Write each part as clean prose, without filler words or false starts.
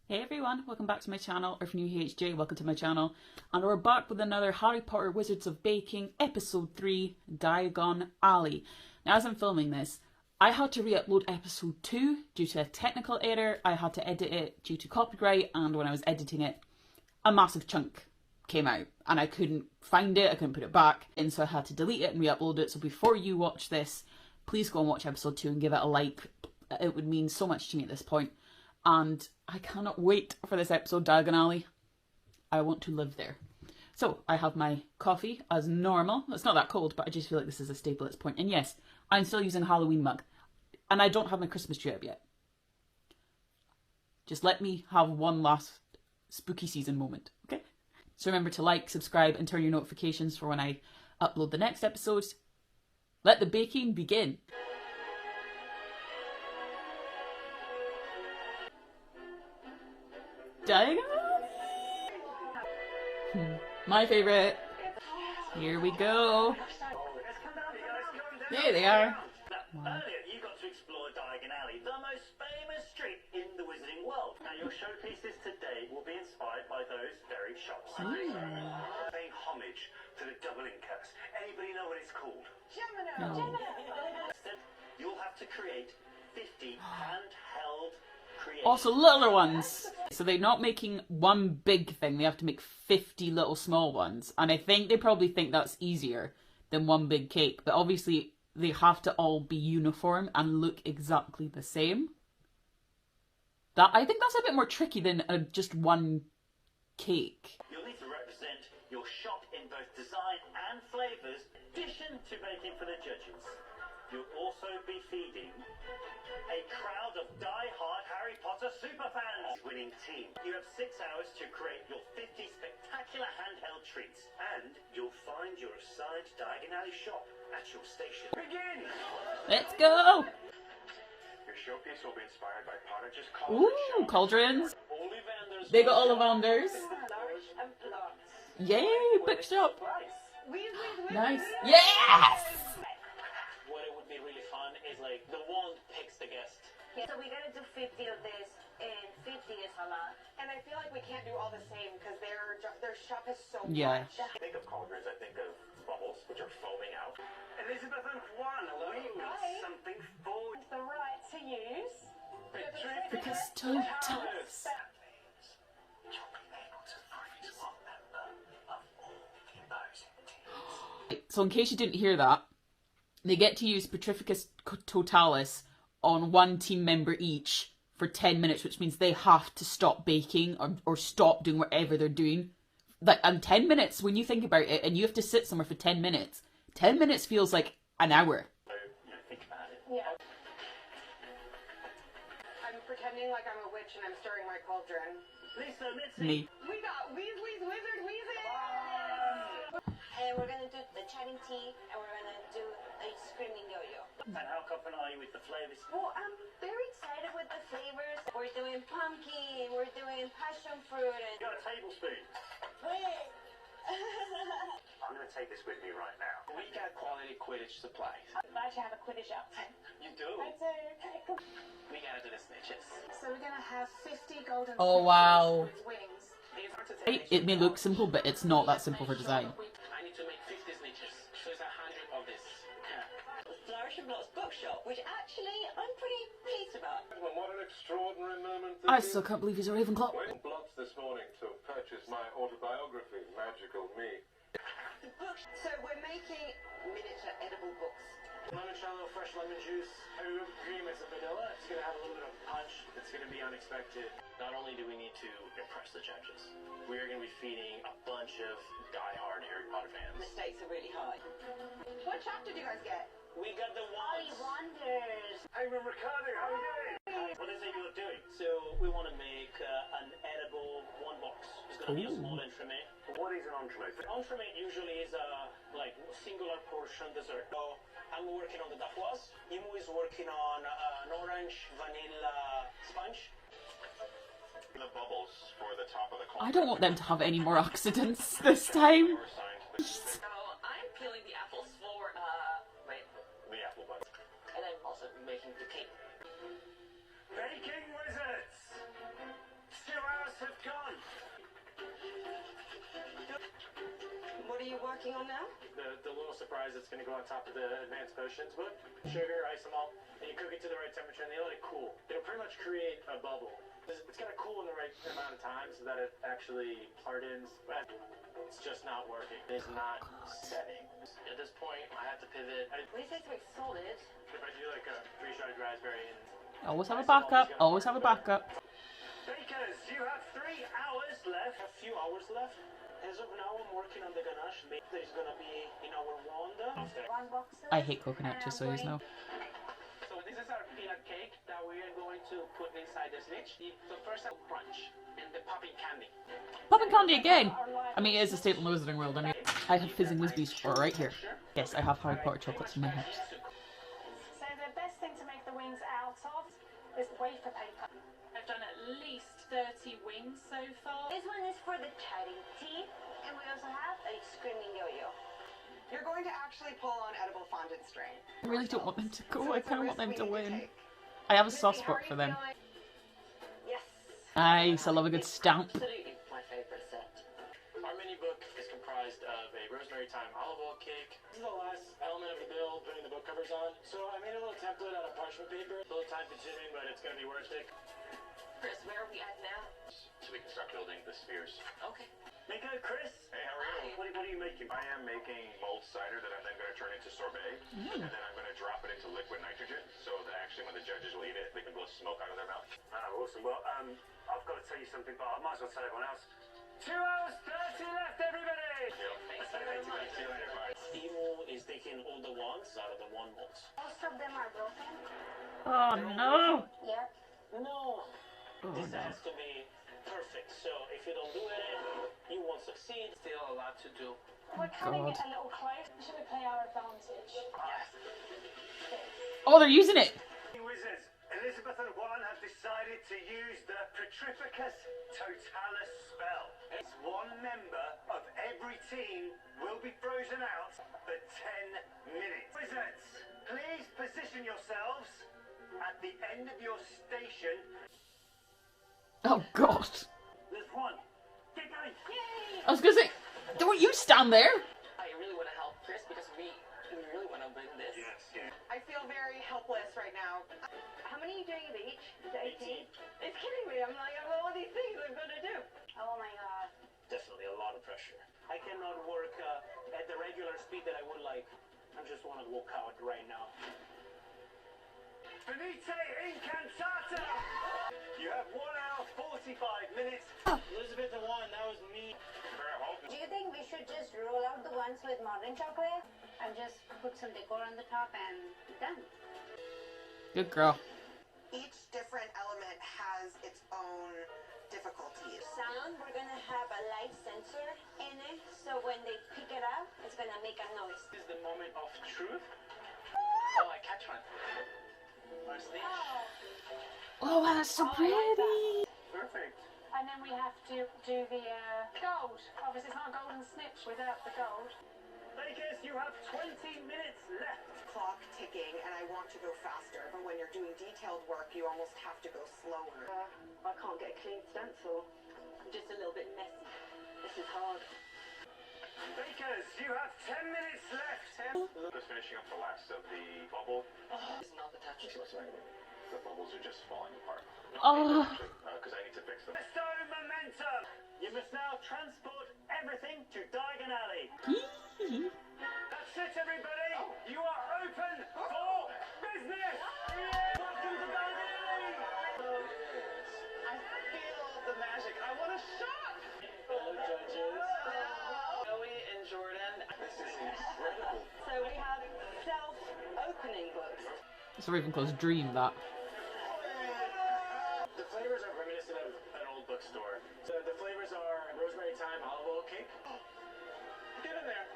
Hey everyone, welcome back to my channel, or if you're new HJ, welcome to my channel. And we're back with another Harry Potter Wizards of Baking, Episode 3, Diagon Alley. Now as I'm filming this, I had to re-upload Episode 2 due to a technical error. I had to edit it due to copyright, and when I was editing it, a massive chunk came out. And I couldn't find it, I couldn't put it back, and so I had to delete it and re-upload it. So before you watch this, please go and watch Episode 2 and give it a like. It would mean so much to me at this point. And I cannot wait for this episode, Diagon Alley. I want to live there. So, I have my coffee as normal. It's not that cold, but I just feel like this is a staple at this point. And yes, I'm still using a Halloween mug. And I don't have my Christmas tree up yet. Just let me have one last spooky season moment, okay? So remember to like, subscribe, and turn your notifications for when I upload the next episodes. Let the baking begin. Diagon Alley! My favourite. Here we go. There they are. Wow. Earlier you got to explore Diagon Alley, the most famous street in the wizarding world. Now your showpieces today will be inspired by those very shops. Paying homage to the doubling curse. Anybody know what it's called? No. You'll have to create 50 handheld creations. Also littler ones. So they're not making one big thing, they have to make 50 little small ones. And I think they probably think that's easier than one big cake. But obviously they have to all be uniform and look exactly the same. I think that's a bit more tricky than just one cake. You'll need to represent your shop in both design and flavours, in addition to baking for the judges. You'll also be feeding a crowd of die-hard Harry Potter superfans. Winning team. You have 6 hours to create your 50 spectacular handheld treats, and you'll find your assigned Diagon Alley shop at your station. Begin! Let's go! Your showpiece will be inspired by Potter's Ooh, cauldrons. They got Ollivanders. Yay, bookshop. Nice. Yes! What it would be really fun is like the wand picks the guest. Yeah, so we gotta do 50 of this, and 50 is a lot. And I feel like we can't do all the same because their shop is so Yeah. much. I think of cauldrons, I think of bubbles, which are foaming out. Elizabeth and Juan, we got something for you. The right to use. Because Totalis. That means you'll be able to freeze one member of all the opposing teams. So in case you didn't hear that, they get to use Petrificus Totalis on one team member each for 10 minutes, which means they have to stop baking or stop doing whatever they're doing. Like, and 10 minutes, when you think about it, and you have to sit somewhere for 10 minutes, 10 minutes feels like an hour. Think about it. Yeah. I'm pretending like I'm a witch and I'm stirring my cauldron. Lisa, Mitzi. Me. We got Weasley's Wizard Weasley! And we're gonna do the chatting tea, and we're gonna do a screaming yo-yo. And how confident are you with the flavours? Well, I'm very excited with the flavors. We're doing pumpkin, we're doing passion fruit, and... You got a tablespoon. Wait! I'm going to take this with me right now. We got quality Quidditch supplies. I actually have a Quidditch outfit. You do? I do. We got to do the snitches. So we're gonna have 50 golden Oh, wow. with wings. It may look simple, but it's not that simple for design. I need to make 50 snitches. So it's 100 of this. The Flourish and Blots bookshop, which actually I'm pretty pleased about. What an extraordinary moment. I still can't believe he's a Ravenclaw. Went to Bloods this morning to purchase my autobiography, Magical Me. The books. So we're making miniature edible books. Limoncello, fresh lemon juice. Cream is a vanilla. It's going to have a little bit of punch. It's going to be unexpected. Not only do we need to impress the judges, we are going to be feeding a bunch of die-hard Harry Potter fans. Mistakes are really high. What chapter do you guys get? We got the Ollie ones. Wonders. Hey, Ricardo, how are you doing? What is it you're doing? So we want to make an edible one box. It's going to be a small entremet. What is an entremet? Entremet usually is a like singular portion dessert. So I'm working on the dahwas. Imu is working on an orange vanilla sponge. The bubbles for the top of the I don't want them to have any more accidents this time. So I'm peeling the apples for the apple bun. and I'm also making the cake. Baking wizards! 2 working on now? The little surprise that's going to go on top of the advanced potions book. Sugar, isomalt, and you cook it to the right temperature and they let it cool. It'll pretty much create a bubble. It's got to cool in the right amount of time so that it actually hardens. It's just not working. It's not setting. At this point, I have to pivot. We say to make solid. If I do like a freeze-dried raspberry and... Always have a backup. Always have a backup. Bakers, you have 3 hours left. A few hours left. As of now, I'm working on the ganache. There's gonna be in our wand. One box. I hate coconut, just so you know. So this is our peanut cake that we are going to put inside the snitch. So first I'll crunch and the popping candy. Popping candy again! I mean, it is a staple in the Wizarding World. I mean, I have Fizzing Whizbees right here. Yes, I have Harry Potter chocolates in my house. So the best thing to make the wings out of is wafer paper. I've done at least 30 wings so far. This one is for the charity, and we also have a screaming yo-yo. You're going to actually pull on edible fondant string. I really don't want them to go. I So it's a kind of want them risk to we need win. take. I have a soft spot for them. Yes. Nice, I love a good stamp. Absolutely my favorite set. Our mini book is comprised of a rosemary thyme olive oil cake. This is the last element of the build, putting the book covers on. So I made a little template out of parchment paper. A little time consuming, but it's going to be worth it. Chris, where are we at now? So we can start building the spheres. Okay. Nico, Chris. Hey, how are you? What are you making? I am making mulled cider that I'm then going to turn into sorbet, and then I'm going to drop it into liquid nitrogen, so that actually when the judges will eat it, they can blow smoke out of their mouth. Awesome. Well, I've got to tell you something, but I might as well tell everyone else. 2 hours 30 left, everybody! Thanks very much. See you later, bye. Emo is taking all the wands out of the wand molds. Most of them are broken. Oh no! Yep. No! Oh, This no. has to be perfect. So if you don't do it, you won't succeed. Still a lot to do. We're cutting God. it a little close. Should we play our advantage? Yes. Oh, they're using it! Wizards, Elizabeth and Juan have decided to use the Petrificus Totalis spell. It's one member of every team will be frozen out for 10 minutes. Wizards, please position yourselves at the end of your station. Oh god. There's one. Get going. Yay! I was gonna say, don't you stand there! I really want to help Chris because we really want to win this. Yes, yeah. I feel very helpless right now. How many are you doing of each? Is it 18? 18. It's kidding me. I'm like, I have all these things I'm going to do. Oh my god. Definitely a lot of pressure. I cannot work at the regular speed that I would like. I just want to walk out right now. Finite incantata! You have 1 hour 45 minutes. Elizabeth and Juan, that was me. Do you think we should just roll out the ones with modern chocolate and just put some decor on the top and done? Good girl. Each different element has its own difficulties. Sound, we're gonna have a light sensor in it, so when they pick it up, it's gonna make a noise. This is the moment of truth. Oh, I catch one. Our snitch. Oh, wow, that's so pretty! Perfect. And then we have to do the gold. Obviously, it's not a golden snitch without the gold. Bakers, you have 20 minutes left. Clock ticking, and I want to go faster. But when you're doing detailed work, you almost have to go slower. I can't get a clean stencil. I'm just a little bit messy. This is hard. Bakers, you have 10 minutes left. Just finishing up the last of the bubble. It's not the touch. The bubbles are just falling apart. Oh, Because I need to fix them. Bestow momentum. You must now transport everything to Diagon Alley. That's it, everybody. You are open for business. Welcome to Diagon Alley. I feel the magic. I want a shot. Hello, judges. Joey and Jordan. This is incredible. So we have self-opening books. it's a Ravenclaw's dream, that. The flavors are reminiscent of an old bookstore. So the flavors are rosemary thyme olive oil cake. Get in there.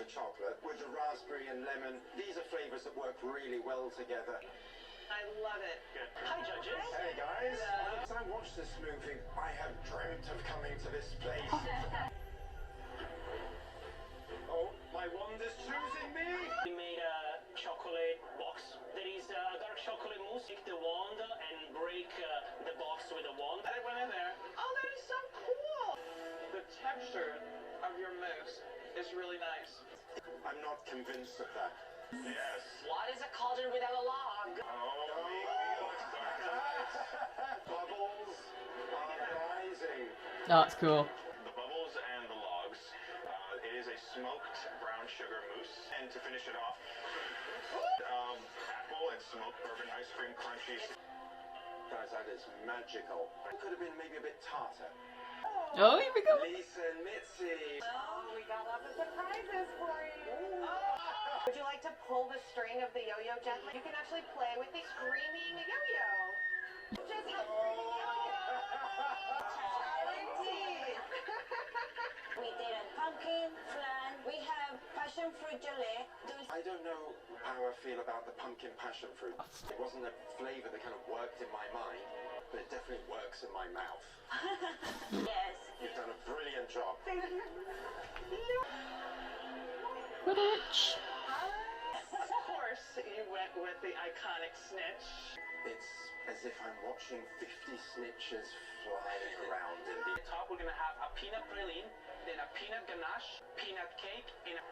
The chocolate with the raspberry and lemon. These are flavors that work really well together. I love it. Good. Hi, judges. Hey guys, as I watch this movie, I have dreamt of coming to this place. Oh, my wand is choosing me! We made a chocolate box. There is a dark chocolate mousse. Take the wand and break the box with a wand. I went in there. Oh, that is so cool. The texture of your mousse It's really nice. I'm not convinced of that. Yes. What is a cauldron without a log? Oh, baby, let's start tonight. Bubbles are rising. That's cool. The bubbles and the logs. It is a smoked brown sugar mousse. And to finish it off, apple and smoked bourbon ice cream crunchies. Guys, that is magical. It could have been maybe a bit tartar. Oh, here we go. Lisa and Mitzi. Oh, we got lots of surprises for you. Would you like to pull the string of the yo-yo gently? You can actually play with the screaming yo-yo. Just have screaming yo-yo. We did a pumpkin flan. We have passion fruit gelée. I don't know how I feel about the pumpkin passion fruit. It wasn't a flavour that kind of worked in my mind, but it definitely works in my mouth. Yes. You've done a brilliant job. Quidditch. Of course, you went with the iconic snitch. It's as if I'm watching 50 snitches flying around in the... At the top, we're gonna have a peanut praline, then a peanut ganache, peanut cake, and a...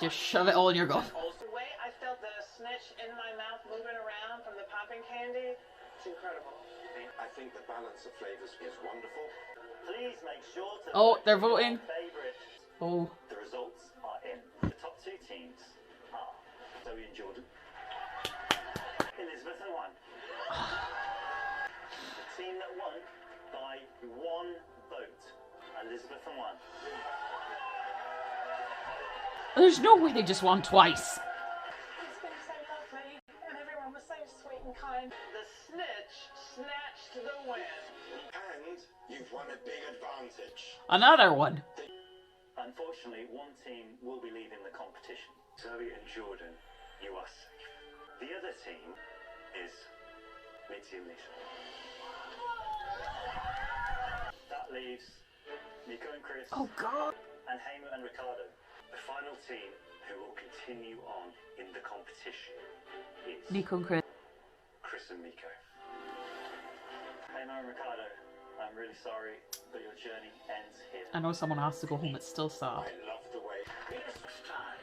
Just shove it all in your gullet. Also, the way I felt the snitch in my mouth moving around from the popping candy, it's incredible. I think the balance of flavours is wonderful. Please make sure to Oh, they're vote for voting. your favourite. Oh. The results are in. The top two teams are Zoe and Jordan, Elizabeth and Juan. The team that won by one vote, Elizabeth and Juan. There's no way they just won twice. It's been so lovely, and everyone was so sweet and kind. The snitch snatched the win. And you've won a big advantage. Another one. Unfortunately, one team will be leaving the competition. Zoe and Jordan, you are safe. The other team is Mitzi and Lisa. That leaves Nico and Chris. Oh God. And Hamer and Ricardo. The final team who will continue on in the competition is Nico and Chris. Chris and Miko. Hamer and Ricardo, I'm really sorry, but your journey ends here. I know someone has to go home. It's still sad. I love the way... Time.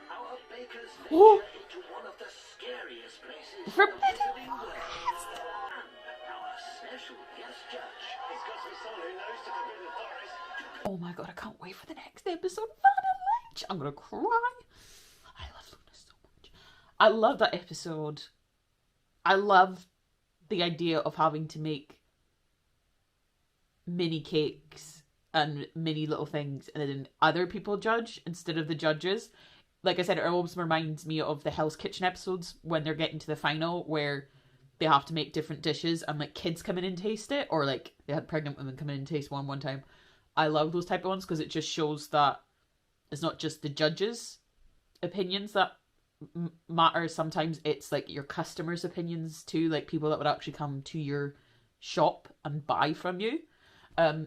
Our bakers Oh. venture into one of the scariest places Forbidden in the world. And our special guest judge. It's got to be someone who knows the Forbidden Forest. Oh my God, I can't wait for the next episode. Vanna Lynch. I'm gonna cry. I love Luna so much. I love that episode. I love the idea of having to make mini cakes and mini little things and then other people judge instead of the judges. Like I said, it almost reminds me of the Hell's Kitchen episodes when they're getting to the final where they have to make different dishes and like kids come in and taste it, or like they had pregnant women come in and taste one time. I love those type of ones because it just shows that it's not just the judges' opinions that matter. Sometimes it's like your customers' opinions too, like people that would actually come to your shop and buy from you. Oh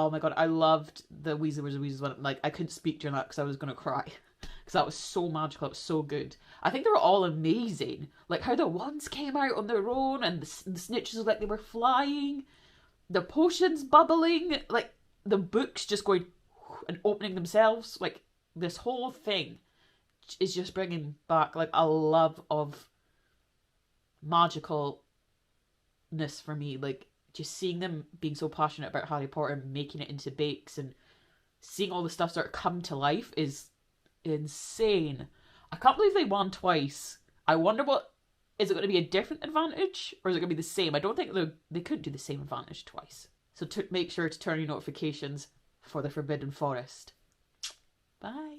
my God, I loved the Weezer was a Weezer one. Like I couldn't speak during that because I was gonna cry because that was so magical. It was so good. I think they were all amazing. Like how the ones came out on their own and the snitches looked like they were flying, the potions bubbling, like the books just going and opening themselves. Like this whole thing is just bringing back like a love of magicalness for me. Like just seeing them being so passionate about Harry Potter and making it into bakes and seeing all the stuff start to come to life is insane. I can't believe they won twice. I wonder is it going to be a different advantage or is it going to be the same? I don't think they could do the same advantage twice. So make sure to turn your notifications for the Forbidden Forest. Bye.